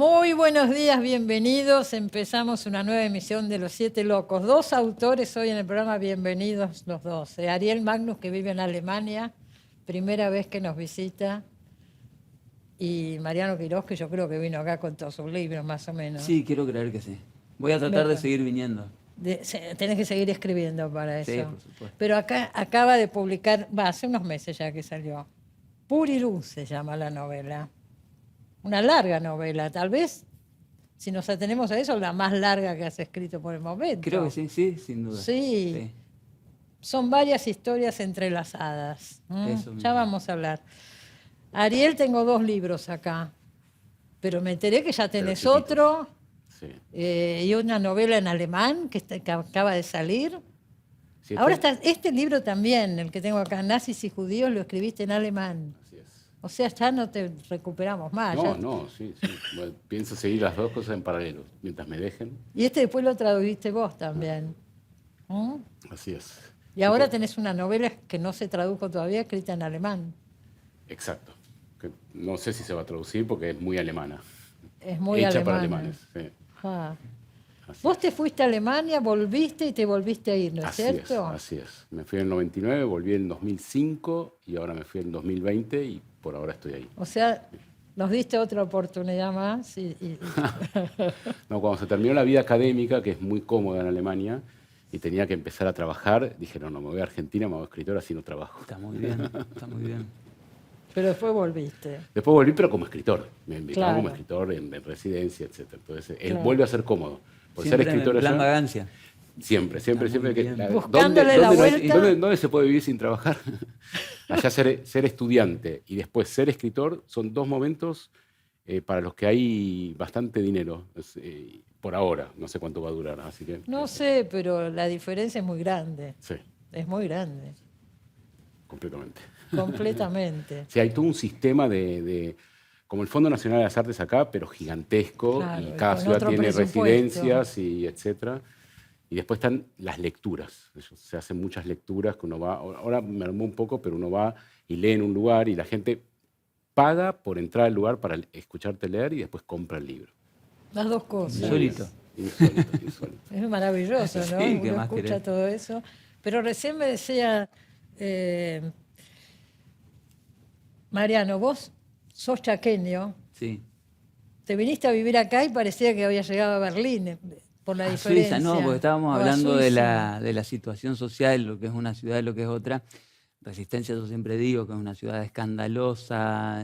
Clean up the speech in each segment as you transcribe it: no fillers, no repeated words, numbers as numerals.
Muy buenos días, bienvenidos. Empezamos una nueva emisión de Los Siete Locos. Dos autores hoy en el programa, bienvenidos los dos. Ariel Magnus, que vive en Alemania, primera vez que nos visita, y Mariano Quirós, que yo creo que vino acá con todos sus libros, más o menos. Sí, quiero creer que sí. Voy a tratar de seguir viniendo. Tenés que seguir escribiendo para eso. Sí, por supuesto. Pero acá acaba de publicar, hace unos meses ya que salió, Purirú se llama la novela. Una larga novela, tal vez, si nos atenemos a eso, la más larga que has escrito por el momento. Creo que sí, sí, sin duda. Sí. Son varias historias entrelazadas. Eso mismo. Ya vamos a hablar. Ariel, tengo dos libros acá, pero me enteré que ya tenés otro, y una novela en alemán que acaba de salir. Sí, Ahora está este libro también, el que tengo acá, Nazis y Judíos, lo escribiste en alemán. Así es. O sea, ya no te recuperamos más. Sí. Bueno, pienso seguir las dos cosas en paralelo, mientras me dejen. Y este después lo tradujiste vos también. Así es. Y ahora tenés una novela que no se tradujo todavía, escrita en alemán. Exacto. Que no sé si se va a traducir porque es muy alemana. Es muy Hecha para alemana. alemanes. Sí. Ah. Así Vos es. te fuiste a Alemania, volviste y te volviste a ir, ¿no es Así cierto? así es. Me fui en el 99, volví en 2005 y ahora me fui en 2020 y por ahora estoy ahí. O sea, nos diste otra oportunidad más. No, cuando se terminó la vida académica, que es muy cómoda en Alemania, y tenía que empezar a trabajar, dije, no, me voy a Argentina, me hago escritor, así no trabajo. Está muy bien, está muy bien. Pero después volviste. Después volví, pero como escritor. Me invitaron Claro. como escritor en residencia, etc. Entonces, él Claro. vuelve a ser cómodo. Por Siempre ser escritor en plan allá, vagancia. siempre. Está muy bien. Buscándole la vuelta. ¿Dónde se puede vivir sin trabajar? Allá ser estudiante y después ser escritor son dos momentos para los que hay bastante dinero. Por ahora, no sé cuánto va a durar. Así que, No sé, pero la diferencia es muy grande. Sí, Es muy grande. completamente. Completamente. Sí, hay todo un sistema como el Fondo Nacional de las Artes acá, pero gigantesco, Claro, y y cada con ciudad otro tiene presupuesto. residencias y etcétera. Y después están las lecturas. Se hacen muchas lecturas que uno va, ahora me armó un poco, pero uno va y lee en un lugar y la gente paga por entrar al lugar para escucharte leer y después compra el libro. Las dos cosas. Insólito. Insólito. Es maravilloso, ¿no? Sí, ¿qué Uno más escucha querés? todo eso. Pero recién me decía, Mariano, vos sos chaqueño, Sí. te viniste a vivir acá y parecía que habías llegado a Berlín por la A diferencia. Suiza, no, porque estábamos O a hablando de Suiza. la situación social, lo que es una ciudad y lo que es otra. Resistencia, yo siempre digo que es una ciudad escandalosa,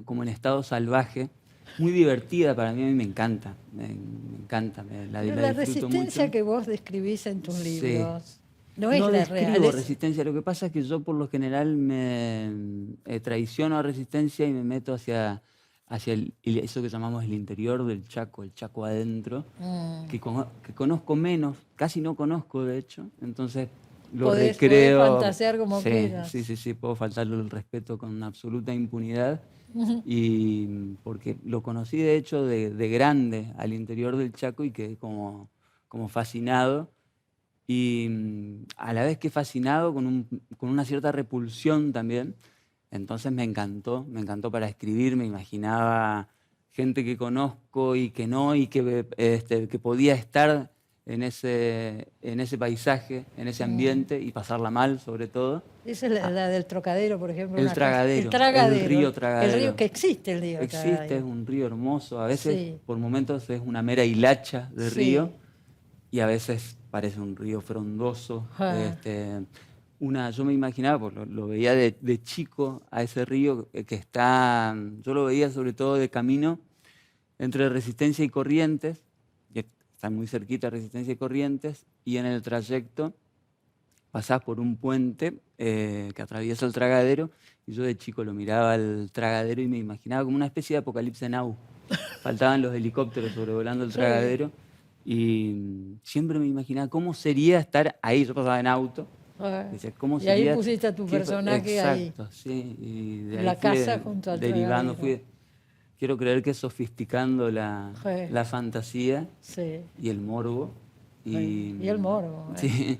como en estado salvaje, muy divertida para mí me encanta, me encanta, la Pero la la disfruto resistencia mucho. que vos describís en tus Sí. libros no es la describo real. resistencia, lo que pasa es que yo por lo general me traiciono a resistencia y me meto hacia eso que llamamos el interior del Chaco, el Chaco adentro, que conozco menos, casi no conozco de hecho, entonces lo Podés recreo. fantasear como Sí, quieras. sí, puedo faltarle el respeto con absoluta impunidad. Y porque lo conocí de hecho de grande al interior del Chaco y quedé como fascinado. Y a la vez que fascinado, con una cierta repulsión también. Entonces me encantó para escribir, me imaginaba gente que conozco y que no, y que podía estar en ese paisaje, en ese ambiente y pasarla mal sobre todo. Esa es la del Trocadero, por ejemplo. El una casa. Tragadero, El Tragadero. el río Tragadero. El río que existe, el río Existe, es Tragadero. un río hermoso, a veces Sí. por momentos es una mera hilacha de Sí. río y a veces parece un río frondoso. Ah. Yo me imaginaba, pues lo veía de chico a ese río que está, yo lo veía sobre todo de camino entre Resistencia y Corrientes, que están muy cerquita Resistencia y Corrientes, y en el trayecto pasás por un puente que atraviesa el Tragadero, y yo de chico lo miraba al Tragadero y me imaginaba como una especie de apocalipsis now. Faltaban los helicópteros sobrevolando el Sí. Tragadero, y siempre me imaginaba cómo sería estar ahí. Yo pasaba en auto. Ah. Decía, ¿cómo Y ahí sería? pusiste a tu personaje ahí. Exacto, sí. Y de En ahí la fui casa junto al derivando, Tragadero. quiero creer que sofisticando la Sí. fantasía Sí. y el morbo. Y el morbo. Sí.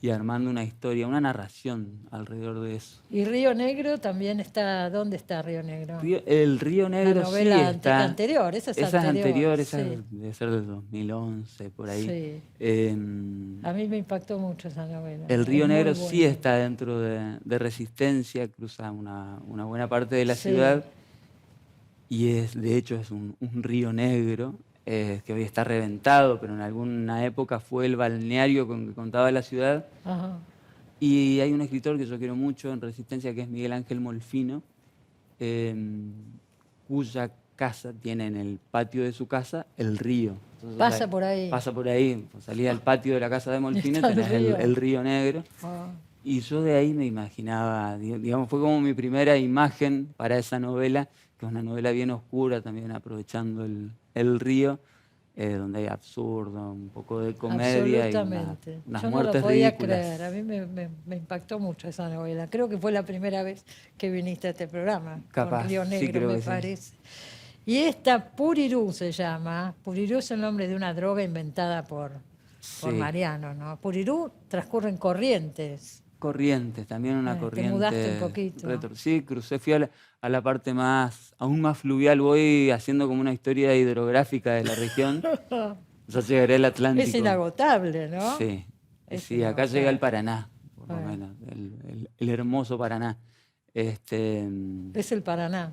y armando una historia, una narración alrededor de eso. Y Río Negro también está. ¿Dónde está Río Negro? El Río Negro La sí novela está. anterior, esa es Esa es anterior, esa sí. debe ser del 2011, por ahí. Sí. Em, A mí me impactó mucho esa novela. el Es Río muy Negro buena. sí está dentro de Resistencia, cruza una buena parte de la Sí. ciudad y de hecho es un río negro que hoy está reventado, pero en alguna época fue el balneario con que contaba la ciudad. Ajá. Y hay un escritor que yo quiero mucho en Resistencia, que es Miguel Ángel Molfino, cuya casa tiene en el patio de su casa el río. Entonces, Pasa por ahí. Pasa por ahí. Salía al patio de la casa de Molfino y Está el tenés río. el Río Negro. Ah. Y yo de ahí me imaginaba, digamos, fue como mi primera imagen para esa novela, que es una novela bien oscura, también aprovechando el río, donde hay absurdo, un poco de comedia y Absolutamente. unas Yo no muertes lo podía ridículas. creer. A mí me impactó mucho esa novela. Creo que fue la primera vez que viniste a este programa. Capaz, Con Río sí, Negro, creo me que sí. parece. Y esta Purirú se llama. Purirú es el nombre de una droga inventada por Sí. Mariano, ¿no? Purirú transcurre en Corrientes. Corrientes, también una Te corriente. mudaste un poquito. Sí, crucé, fui a la parte aún más fluvial, voy haciendo como una historia hidrográfica de la región. Ya llegaré al Atlántico. Es inagotable, ¿no? Sí, Es sí, acá inagotable. llega el Paraná, por lo Bueno. menos, el hermoso Paraná. Es el Paraná,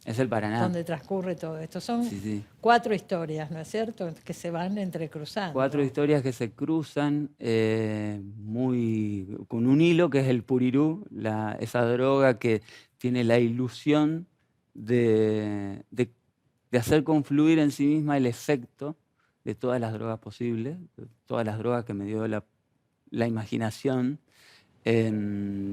Es el Paraná. donde transcurre todo esto. Son Sí, sí. 4 historias, ¿no es cierto?, que se van entrecruzando. 4 historias que se cruzan con un hilo que es el purirú, esa droga que tiene la ilusión de hacer confluir en sí misma el efecto de todas las drogas posibles, de todas las drogas que me dio la imaginación.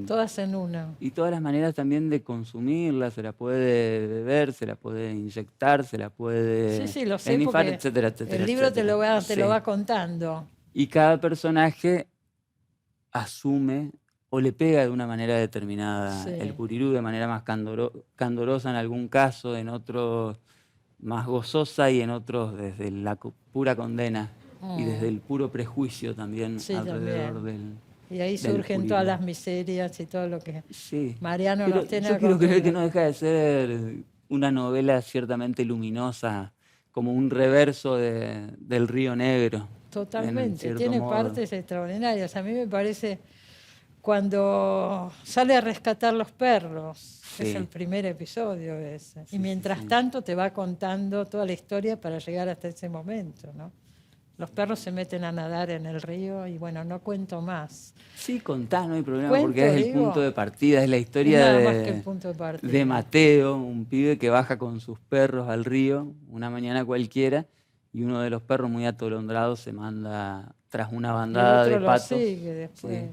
Todas en una. Y todas las maneras también de consumirla, se la puede beber, se la puede inyectar, se la puede Sí, lo sé, ennifar, porque etcétera, etcétera. el libro te lo etcétera. va Sí. contando. Y cada personaje asume o le pega de una manera determinada Sí. el purirú, de manera más candorosa en algún caso, en otros más gozosa y en otros desde la pura condena y desde el puro prejuicio también Sí, alrededor también. del... Y ahí del surgen purirú. todas las miserias y todo lo que Sí. Mariano Pero nos tiene yo quiero creer que no acostumbrados. deja de ser una novela ciertamente luminosa, como un reverso del Río Negro. en Totalmente, cierto tiene modo. partes extraordinarias. A mí me parece cuando sale a rescatar los perros, Sí. es el primer episodio ese. Sí, Y mientras sí. tanto te va contando toda la historia para llegar hasta ese momento, ¿no? Los perros se meten a nadar en el río y bueno, no cuento más. Sí, contá, no hay problema, Cuento, porque es el digo. punto de partida, es la Es historia nada más que el punto de partida. de Mateo, un pibe que baja con sus perros al río una mañana cualquiera y uno de los perros muy atolondrado se manda tras una Y el bandada otro de lo patos. sigue después.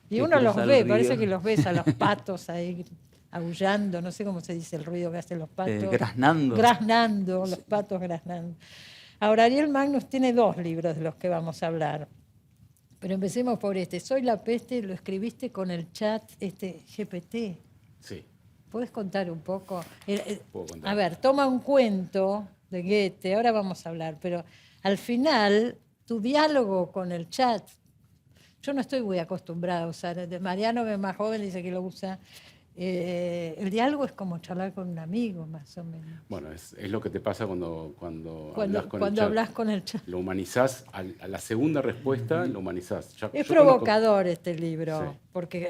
Y que uno los cruza el ve, río. parece que los ves a los patos ahí aullando, no sé cómo se dice el ruido que hacen los patos. Graznando. Graznando, los patos graznando. Ahora, Ariel Magnus tiene 2 libros de los que vamos a hablar. Pero empecemos por este. Soy la peste, lo escribiste con el chat GPT. Sí. ¿Puedes contar un poco? Puedo contar. A ver, toma un cuento de Goethe, ahora vamos a hablar, pero al final, tu diálogo con el chat, yo no estoy muy acostumbrada a usar, Mariano, que es más joven, dice que lo usa. El diálogo es como charlar con un amigo, más o menos. Bueno, es lo que te pasa cuando hablas con el Cuando chat. hablas con el chat. Lo humanizás, a la segunda respuesta lo humanizás. Es Yo provocador este libro, Sí. porque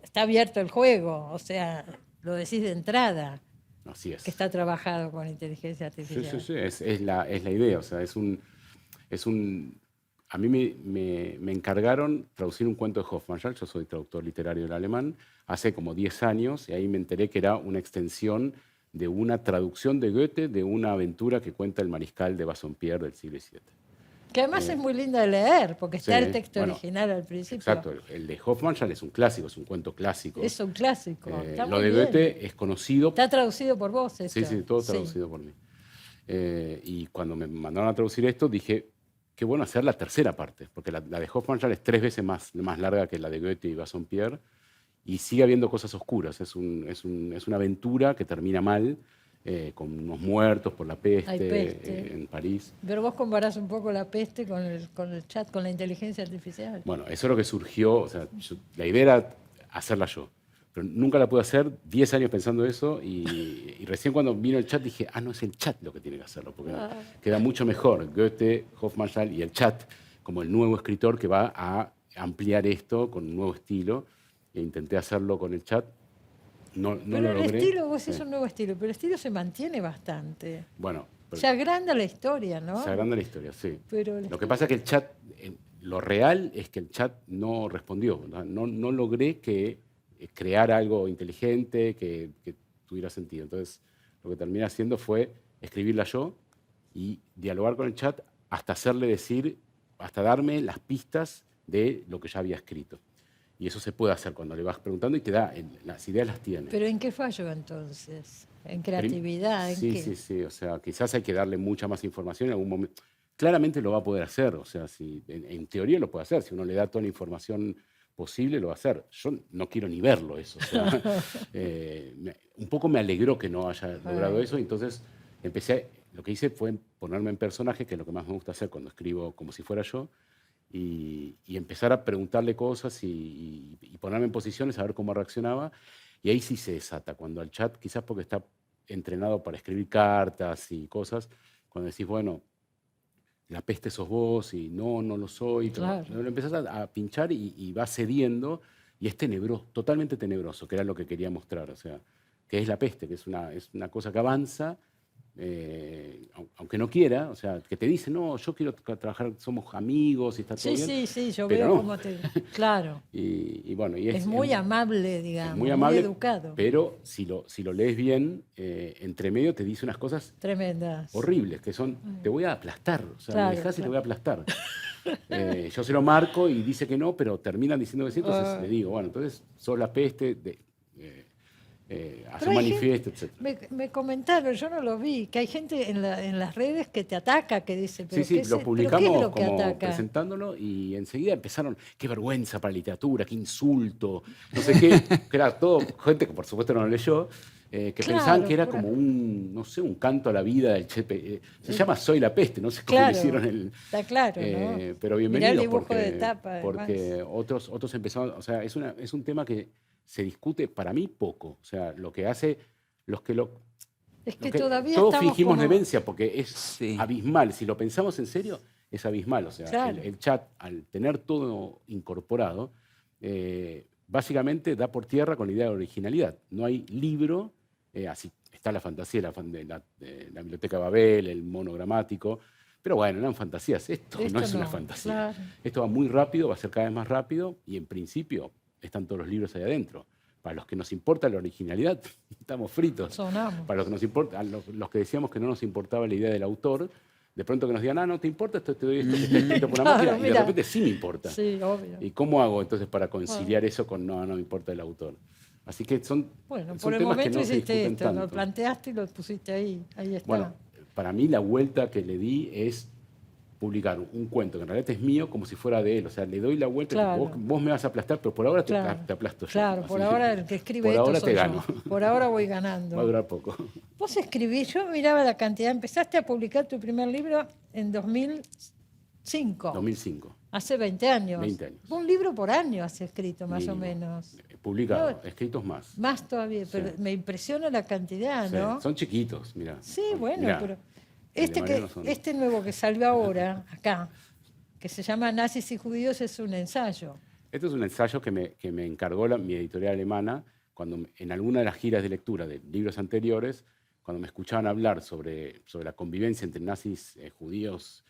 está abierto el juego, o sea, lo decís de entrada, Así es. que está trabajado con inteligencia Sí, artificial. sí, sí, es la idea. O sea, a mí me encargaron traducir un cuento de Hofmannsthal. Yo soy traductor literario del alemán hace como 10 años y ahí me enteré que era una extensión de una traducción de Goethe de una aventura que cuenta el mariscal de Bassompierre del siglo XVII. Que además es muy linda de leer, porque está Sí, el texto bueno, original al principio. Exacto, el de Hofmannsthal es un clásico, es un cuento clásico. Es un clásico. Está Lo muy de bien. Goethe es conocido. Está traducido por vos esto. Sí, sí, todo traducido por mí. Y cuando me mandaron a traducir esto, dije, qué bueno hacer la tercera parte, porque la de Hofmannsthal es 3 veces más larga que la de Goethe y Bassompierre, y sigue habiendo cosas oscuras. Es una aventura que termina mal, con unos muertos por la peste, Hay peste. en París. Pero vos comparás un poco la peste con el chat, con la inteligencia artificial. Bueno, eso es lo que surgió, o sea, la idea era hacerla yo, pero nunca la pude hacer, 10 años pensando eso, y recién cuando vino el chat dije, no es el chat lo que tiene que hacerlo, porque queda mucho mejor Goethe, Hofmannsthal y el chat como el nuevo escritor que va a ampliar esto con un nuevo estilo, e intenté hacerlo con el chat. No Pero lo el logré. estilo, vos Sí. es un nuevo estilo, pero el estilo se mantiene bastante. Bueno, Se agranda la historia, ¿no? se agranda la historia, sí. Pero Lo que pasa es que el chat, lo real es que el chat no respondió. No logré que creara algo inteligente, que tuviera sentido. Entonces, lo que terminé haciendo fue escribirla yo y dialogar con el chat hasta hacerle decir, hasta darme las pistas de lo que ya había escrito. Y eso se puede hacer cuando le vas preguntando y te da, las ideas las tiene. ¿Pero en qué falló entonces? ¿En creatividad? ¿En Sí, qué? sí, sí. O sea, quizás hay que darle mucha más información en algún momento. Claramente lo va a poder hacer. O sea, en teoría lo puede hacer. Si uno le da toda la información posible, lo va a hacer. Yo no quiero ni verlo eso. O sea, un poco me alegró que no haya logrado eso. Entonces, lo que hice fue ponerme en personaje, que es lo que más me gusta hacer cuando escribo como si fuera yo, y empezar a preguntarle cosas y ponerme en posiciones a ver cómo reaccionaba. Y ahí sí se desata, cuando al chat, quizás porque está entrenado para escribir cartas y cosas, cuando decís, bueno, la peste sos vos y no lo soy, Claro. lo empezás a pinchar y va cediendo, y es tenebroso, totalmente tenebroso, que era lo que quería mostrar, o sea, que es la peste, que es una cosa que avanza, aunque no quiera, o sea, que te dice, no, yo quiero trabajar, somos amigos y está todo bien. Sí, yo pero veo no. cómo te... Claro. Y bueno, Es muy amable, digamos, es muy amable, educado. pero si lo lees bien, entre medio te dice unas cosas Tremendas. horribles, que son, te voy a aplastar, o sea, Claro, me dejás y te claro. voy a aplastar. Yo se lo marco y dice que no, pero terminan diciendo que sí, entonces le digo, bueno, entonces sos la peste, hace Pero un hay manifiesto, etc. Me comentaron, yo no lo vi, que hay gente en las redes que te ataca, que dice, pero Sí, ¿qué lo ¿pero publicamos qué es lo que como ataca? presentándolo y enseguida empezaron, qué vergüenza para la literatura, qué insulto, no sé qué, que era todo gente que por supuesto no lo leyó, que Claro, pensaban que era por como no sé, un canto a la vida del Chepe. Se llama Soy la peste, no sé cómo le Claro, hicieron el... está claro, ¿no? Pero Mirá bienvenido el dibujo de tapa, porque otros empezaron, o sea, es un tema que se discute para mí poco, o sea, lo que hace, Es que todavía todos estamos fingimos como... demencia porque es Sí. abismal, si lo pensamos en serio, es abismal, o sea, Claro. el chat, al tener todo incorporado, básicamente da por tierra con la idea de originalidad. No hay libro, así está la fantasía, la biblioteca Babel, el monogramático, pero bueno, eran fantasías. Esto no es una fantasía. Claro. Esto va muy rápido, va a ser cada vez más rápido y en principio están todos los libros ahí adentro. Para los que nos importa la originalidad, estamos fritos. Sonamos. Para los que nos importa, los que decíamos que no nos importaba la idea del autor, de pronto que nos digan, no te importa, esto te doy esto que está escrito por una Claro, máquina, y de mira. repente sí me importa. Sí, obvio. ¿Y cómo hago entonces para conciliar eso con no me importa el autor? Así que Bueno, son por el temas que momento no se hiciste discuten esto, lo tanto. planteaste y lo pusiste ahí está. Bueno, para mí la vuelta que le di es publicar un cuento que en realidad es mío como si fuera de él. O sea, le doy la vuelta, Claro. vos me vas a aplastar, pero por ahora Claro. te aplasto yo. Claro, por Así ahora el que escribe por esto ahora soy te yo. gano. Por ahora voy ganando. Va a durar poco. Vos escribís, yo miraba la cantidad, empezaste a publicar tu primer libro en 2005, 2005. hace 20 años. 20 años. Un libro por año has escrito, más o Mínimo. menos. Publicado, No. escritos más. Más todavía, pero Sí. me impresiona la cantidad, Sí, ¿no? son chiquitos, mira. Sí, bueno, pero el de Mariano son- este nuevo que salió ahora, acá, que se llama Nazis y Judíos, es un ensayo. Esto es un ensayo que me encargó mi editorial alemana cuando en alguna de las giras de lectura de libros anteriores, cuando me escuchaban hablar sobre la convivencia entre nazis y judíos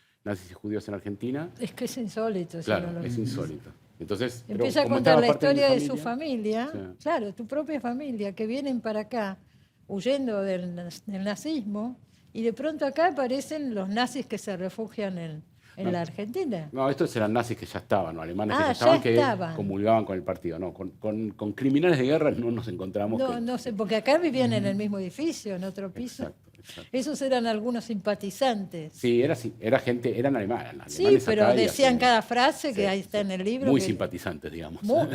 en Argentina. Es que es insólito. si Claro, no lo- es insólito. Entonces, pero Empieza a como contar estaba la parte historia de mi su familia, sí. claro, tu propia familia, que vienen para acá huyendo del nazismo, y de pronto acá aparecen los nazis que se refugian en la Argentina. No, estos eran nazis que ya estaban, ¿no? Alemanes que Ah, ya estaban, ya estaban. que comulgaban con el partido. No, con criminales de guerra no nos encontramos. No sé, porque acá vivían en el mismo edificio, en otro piso. Exacto, exacto. Esos eran algunos simpatizantes. Sí, era gente, eran alemanes. Sí, pero acá y decían así. cada frase que Sí, ahí está en el libro. Muy que- simpatizantes, digamos. Mu-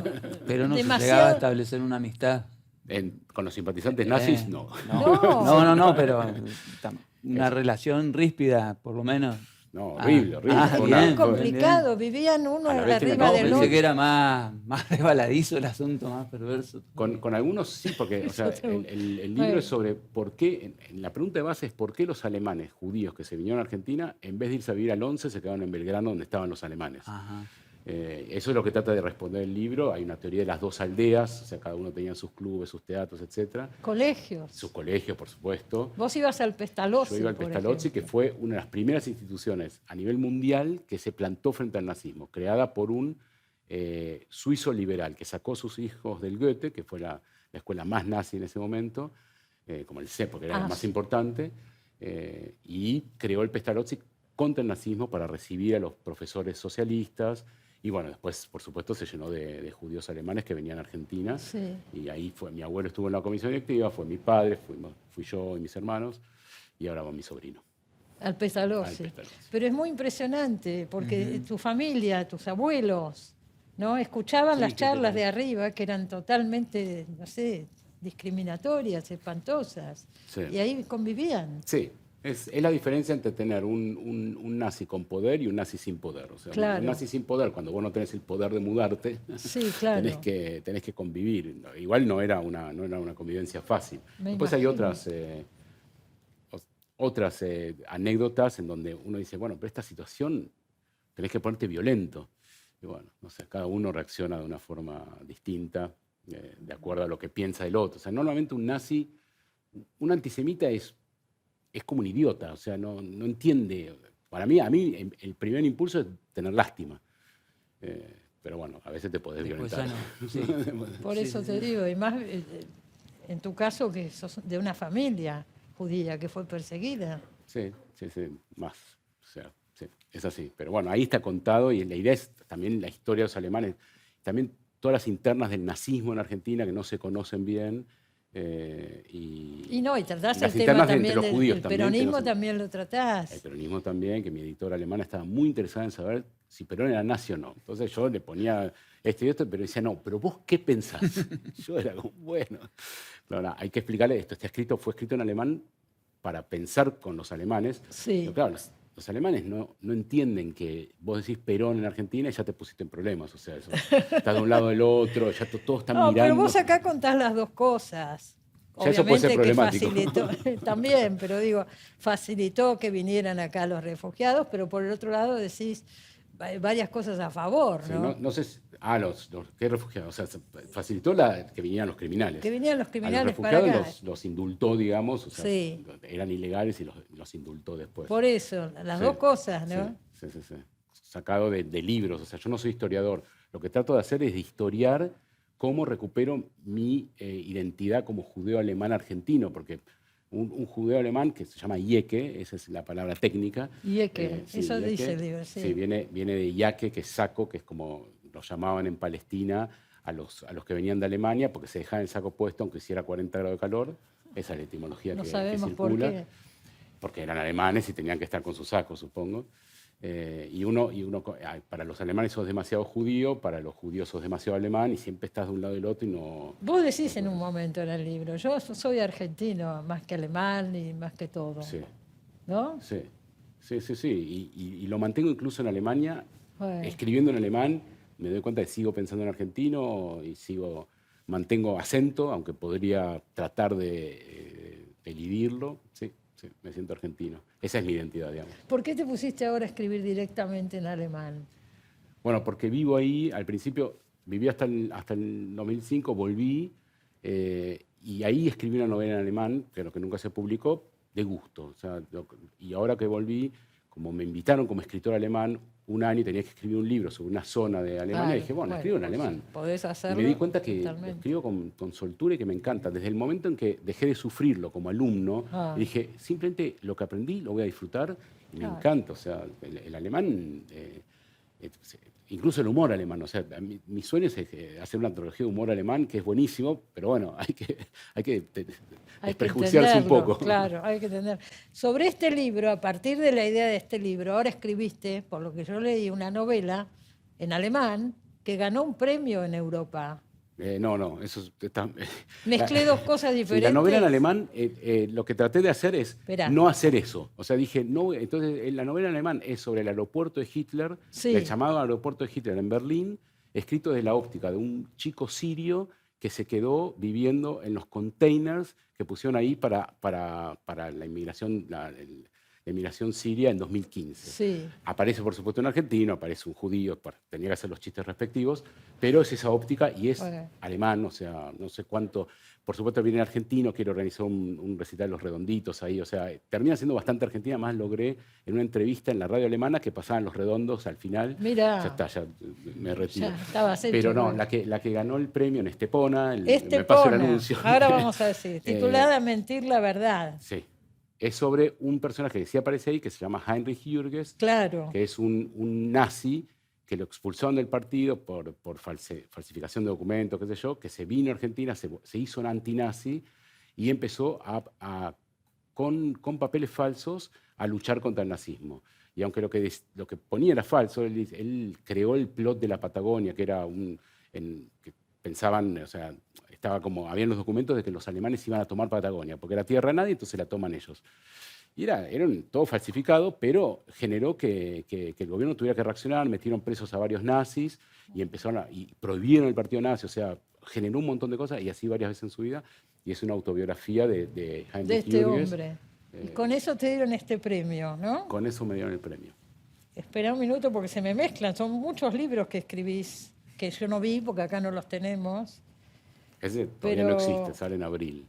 Pero no se demasiado- llegaba a establecer una amistad Con los simpatizantes nazis, no. No, pero una relación ríspida, por lo menos. No, horrible, horrible. Fue bien, complicado, vivían uno A la vez arriba no, del Pensé otro. que era más resbaladizo el asunto, más perverso. Con algunos sí, porque o sea, el libro es sobre por qué, en la pregunta de base es por qué los alemanes judíos que se vinieron a Argentina, en vez de irse a vivir al 11, se quedaron en Belgrano, donde estaban los alemanes. Ajá. Eso es lo que trata de responder el libro. Hay una teoría de las dos aldeas, o sea, cada uno tenía sus clubes, sus teatros, etc. Colegios. Sus colegios, por supuesto. Vos ibas al Pestalozzi. Yo iba al por Pestalozzi, que ejemplo. fue una de las primeras instituciones a nivel mundial que se plantó frente al nazismo, creada por un suizo liberal que sacó a sus hijos del Goethe, que fue la escuela más nazi en ese momento, como el CEP, porque era la más importante, y creó el Pestalozzi contra el nazismo para recibir a los profesores socialistas. Y bueno, después, por supuesto, se llenó de judíos alemanes que venían a Argentina. Sí. Y ahí fue, mi abuelo estuvo en la comisión directiva, fue mi padre, fui yo y mis hermanos, y ahora va mi sobrino. Al Pestalozzi. Al Pestalozzi. Pero es muy impresionante porque tu familia, tus abuelos, ¿no? Escuchaban Sí, las qué charlas de interesante. arriba que eran totalmente, no sé, discriminatorias, espantosas. Sí. Y ahí convivían. Sí, es la diferencia entre tener un nazi con poder y un nazi sin poder. O sea, Claro. un nazi sin poder, cuando vos no tenés el poder de mudarte, Sí, claro. tenés que convivir. Igual no era una convivencia fácil. Me Después hay imagino. otras anécdotas en donde uno dice, bueno, pero esta situación tenés que ponerte violento. Y bueno, no sé, cada uno reacciona de una forma distinta, de acuerdo a lo que piensa el otro. O sea, normalmente un antisemita es como un idiota, o sea, no entiende. A mí el primer impulso es tener lástima. Pero bueno, a veces te podés Después violentar. ya no, sí. Por eso te digo, y más en tu caso que sos de una familia judía que fue perseguida. Sí, más. O sea, sí, es así. Pero bueno, ahí está contado y la idea es también la historia de los alemanes, también todas las internas del nazismo en Argentina que no se conocen bien. Y tratás las el tema internas entre también los judíos del también, que peronismo, no se- también lo tratás. El peronismo también, que mi editora alemana estaba muy interesada en saber si Perón era nazi o no. Entonces yo le ponía esto y esto, pero decía, no, pero vos qué pensás. Yo era como, bueno. Claro, hay que explicarle esto. Fue escrito en alemán para pensar con los alemanes. Sí. Pero claro, los alemanes no entienden que vos decís Perón en Argentina y ya te pusiste en problemas. O sea, estás de un lado del otro, ya todos están No, mirando. pero vos acá contás las dos cosas. Ya eso puede ser Obviamente que problemático. facilitó, también, pero digo, facilitó que vinieran acá los refugiados, pero por el otro lado decís varias cosas a favor, Sí, ¿no? no sé ¿qué refugiados? O sea, facilitó que vinieran los criminales. Que vinieran los A criminales los para refugiados acá. los indultó, digamos, o sea, Sí. eran ilegales y los indultó después. Por eso, las Sí, dos cosas, ¿no? Sí. Sacado de libros, o sea, yo no soy historiador. Lo que trato de hacer es de historiar cómo recupero mi identidad como judeo alemán argentino, porque un judeo alemán que se llama Yeke, esa es la palabra técnica. Yeke, eso Yeke, dice el libro, sí. Sí, viene de Yake, que es saco, que es como lo llamaban en Palestina a los que venían de Alemania, porque se dejaban el saco puesto aunque hiciera 40 grados de calor. Esa es la etimología No que sabemos por circula. qué. Porque eran alemanes y tenían que estar con su saco, supongo. Y uno, para los alemanes sos demasiado judío, para los judíos sos demasiado alemán, y siempre estás de un lado y del otro y no... Vos decís en un momento en el libro, yo soy argentino más que alemán y más que todo, Sí, ¿no? sí. Y lo mantengo incluso en Alemania, Bueno. escribiendo en alemán, me doy cuenta que sigo pensando en argentino y mantengo acento, aunque podría tratar de elidirlo. Sí, me siento argentino. Esa es mi identidad, digamos. ¿Por qué te pusiste ahora a escribir directamente en alemán? Bueno, porque vivo ahí, al principio viví hasta el 2005, volví y ahí escribí una novela en alemán, pero que nunca se publicó, de gusto. O sea, y ahora que volví, como me invitaron como escritor alemán, un año y tenía que escribir un libro sobre una zona de Alemania, Claro, dije, bueno, escribo en pues, alemán. Podés Y hacerlo. me di cuenta que lo totalmente. escribo con soltura y que me encanta. Desde el momento en que dejé de sufrirlo como alumno, dije, simplemente lo que aprendí lo voy a disfrutar y me Claro. encanta. O sea, el alemán, incluso el humor alemán. O sea, mi sueño es hacer una antología de humor alemán, que es buenísimo, pero bueno, hay que Hay que desprejuiciarse un entenderlo, poco. Claro, hay que entender. Sobre este libro, a partir de la idea de este libro, ahora escribiste, por lo que yo leí, una novela en alemán que ganó un premio en Europa. No, eso está... Mezclé dos cosas Sí, diferentes. la novela en alemán, lo que traté de hacer es Esperá. no hacer eso. O sea, dije, no, entonces la novela en alemán es sobre el aeropuerto de Hitler, Sí. el llamado aeropuerto de Hitler en Berlín, escrito desde la óptica de un chico sirio que se quedó viviendo en los containers que pusieron ahí para la inmigración, la inmigración siria en 2015. Sí. Aparece, por supuesto, un argentino, aparece un judío, tenía que hacer los chistes respectivos, pero es esa óptica y es alemán, o sea, no sé cuánto. Por supuesto, viene argentino, quiere organizar un recital de Los Redonditos ahí, o sea, termina siendo bastante argentina, más logré en una entrevista en la radio alemana que pasaban Los Redondos al final. Mira. Ya está, ya me retiro. Ya estabas hecho, Pero no, bueno. la que ganó el premio en Estepona, me Estepona. paso el anuncio. Ahora vamos a decir, titulada Mentir la verdad. Sí. Es sobre un personaje que sí aparece ahí, que se llama Heinrich Jürges, Claro. que es un nazi que lo expulsaron del partido por falsificación de documentos, qué sé yo, que se vino a Argentina, se hizo un antinazi y empezó con papeles falsos a luchar contra el nazismo. Y aunque lo que ponía era falso, él creó el plot de la Patagonia, que era que pensaban, o sea, habían los documentos de que los alemanes iban a tomar Patagonia, porque era tierra de nadie, entonces la toman ellos. Y era todo falsificado, pero generó que el gobierno tuviera que reaccionar, metieron presos a varios nazis y prohibieron el partido nazi, o sea, generó un montón de cosas y así varias veces en su vida. Y es una autobiografía de Heinrich De este Jürges. hombre. Y con eso te dieron este premio, ¿no? Con eso me dieron el premio. Espera un minuto porque se me mezclan. Son muchos libros que escribís que yo no vi porque acá no los tenemos. Ese todavía no existe, sale en abril.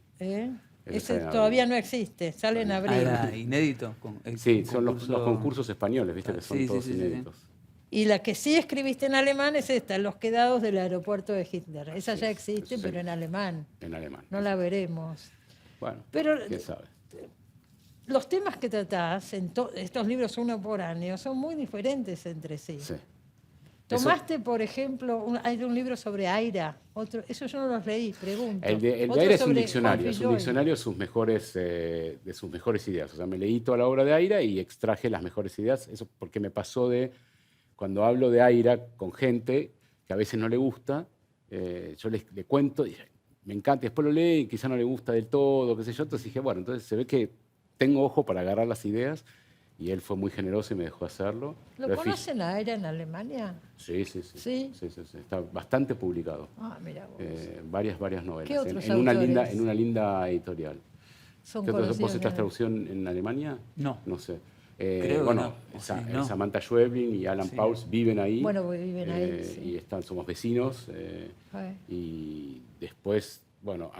Ese todavía no existe, sale en abril. Era inédito. Sí, son los concursos españoles, viste, que son todos inéditos. Y la que sí escribiste en alemán es esta, Los quedados del aeropuerto de Hitler. Esa ya existe, pero en alemán. En alemán. No la veremos. Bueno, pero quién sabe. Los temas que tratás en estos libros uno por año son muy diferentes entre sí. Sí. Tomaste, por ejemplo, hay un libro sobre Aira, eso yo no los leí, pregunto. El de Aira es un diccionario de sus mejores ideas. O sea, me leí toda la obra de Aira y extraje las mejores ideas. Eso porque me pasó cuando hablo de Aira con gente que a veces no le gusta, yo le cuento, y me encanta, y después lo lee y quizá no le gusta del todo, qué sé yo. Entonces dije, bueno, entonces se ve que tengo ojo para agarrar las ideas. Y él fue muy generoso y me dejó hacerlo. ¿Lo conocen a Aira en Alemania? Sí. Está bastante publicado. Ah, mira vos. Varias novelas. ¿Qué otros en una linda editorial. ¿Vos estás traducción en Alemania? No. No sé. Creo bueno, que no. Samantha Schweblin y Alan Pauls viven ahí. Bueno, viven ahí. Sí. Y somos vecinos. Y después, bueno,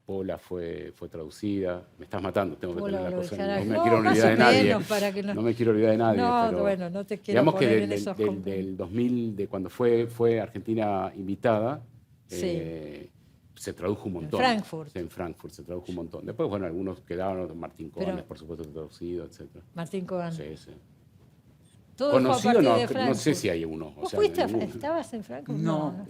Pola fue traducida. Me estás matando, tengo que tener la cosa. No me quiero olvidar de nadie. No me quiero olvidar de nadie. No, pero bueno, no te quiero digamos poner que en esos del 2000, de cuando fue Argentina invitada, se tradujo un montón. En Frankfurt se tradujo un montón. Después, bueno, algunos quedaron, Martín Coanes, por supuesto, traducido, etc. Martín Coanes. Sí. Todo conocido no sé si hay uno. ¿Vos estabas en Frankfurt? No,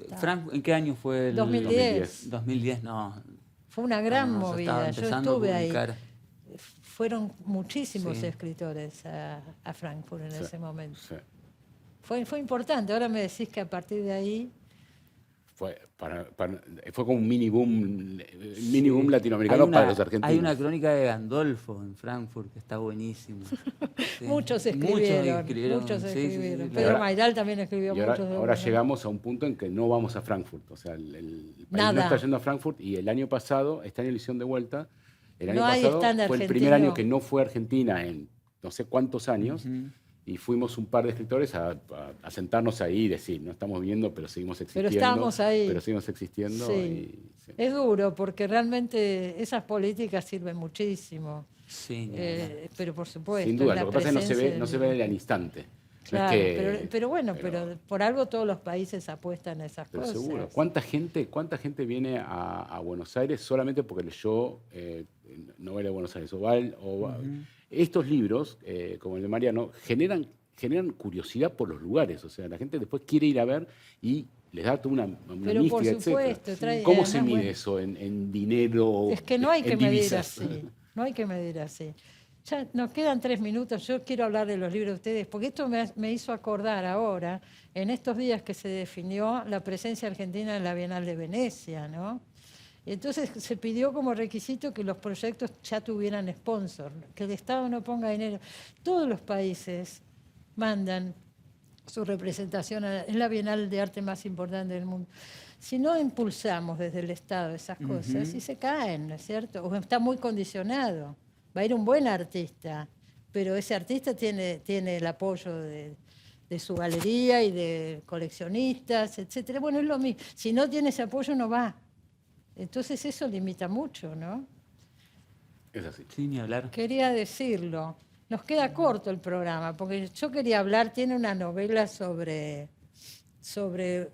¿en qué año fue? 2010. 2010, no. Fue una gran movida, yo estuve ahí. Fueron muchísimos escritores a Frankfurt en ese momento. Sí. Fue importante, ahora me decís que a partir de ahí... Fue como un mini boom latinoamericano para los argentinos. Hay una crónica de Gandolfo en Frankfurt que está buenísima. Sí. Muchos escribieron. Pedro Mayral también escribió muchos. Ahora llegamos a un punto en que no vamos a Frankfurt. O sea, el país no está yendo a Frankfurt y el año pasado está en edición de vuelta. El año pasado fue el primer año que no fue Argentina en no sé cuántos años. Y fuimos un par de escritores a sentarnos ahí y decir, no estamos viendo, pero seguimos existiendo. Pero estamos ahí. Pero seguimos existiendo. Sí. Es duro, porque realmente esas políticas sirven muchísimo. Sí, pero por supuesto. Sin duda, lo que pasa es que no se ve al instante. Claro, pero por algo todos los países apuestan a esas cosas. Seguro. ¿Cuánta gente viene a Buenos Aires solamente porque leyó novela de Buenos Aires? Estos libros, como el de Mariano, generan curiosidad por los lugares. O sea, la gente después quiere ir a ver y les da toda una mística, etc. ¿Cómo se mide eso en dinero? Es que no hay que medir así. No hay que medir así. Ya nos quedan 3 minutos. Yo quiero hablar de los libros de ustedes, porque esto me hizo acordar ahora, en estos días que se definió la presencia argentina en la Bienal de Venecia, ¿no? Y entonces se pidió como requisito que los proyectos ya tuvieran sponsor, que el Estado no ponga dinero. Todos los países mandan su representación, es la Bienal de Arte más importante del mundo. Si no impulsamos desde el Estado esas cosas, y se caen, ¿no es cierto? O está muy condicionado. Va a ir un buen artista, pero ese artista tiene el apoyo de su galería y de coleccionistas, etcétera. Bueno, es lo mismo. Si no tiene ese apoyo, no va. Entonces eso limita mucho, ¿no? Es así. Sí, ni hablar. Quería decirlo. Nos queda corto el programa, porque yo quería hablar, tiene una novela sobre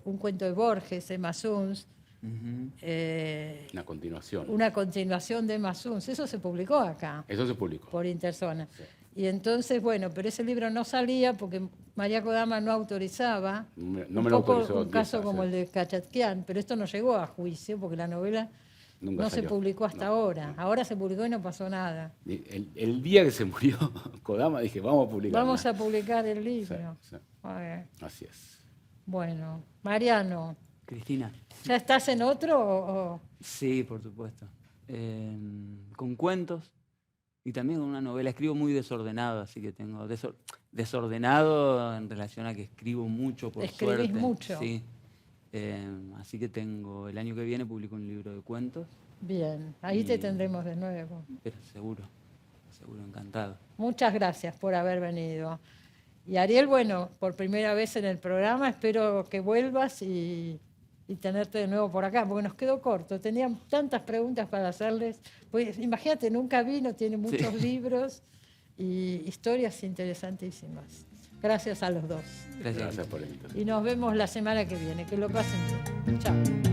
un cuento de Borges, Emma Suns. Una continuación. Una continuación de Emma Suns. Eso se publicó acá. Eso se publicó. Por Interzona. Sí. Y entonces, bueno, pero ese libro no salía porque María Kodama no autorizaba. No me lo autorizó. Un caso como el de Kachatkian, pero esto no llegó a juicio porque la novela Nunca no salió. se publicó hasta ahora. Ahora se publicó y no pasó nada. El día que se murió Kodama dije, vamos a publicar. Vamos a publicar el libro. Sí. Así es. Bueno, Mariano, Cristina. ¿ya estás en otro o...? Sí, por supuesto. Con cuentos y también con una novela. Escribo muy desordenado, así que tengo desordenado en relación a que escribo mucho, por Escribís suerte. mucho. Sí. Así que tengo, el año que viene publico un libro de cuentos, Bien, ahí te tendremos de nuevo. pero seguro, encantado. Muchas gracias por haber venido. Y Ariel, bueno, por primera vez en el programa, espero que vuelvas y tenerte de nuevo por acá, porque nos quedó corto. Tenían tantas preguntas para hacerles. Pues, imagínate, nunca vino, tiene muchos libros y historias interesantísimas. Gracias a los dos. Gracias. Gracias por la invitación. Y nos vemos la semana que viene. Que lo pasen bien. Chao.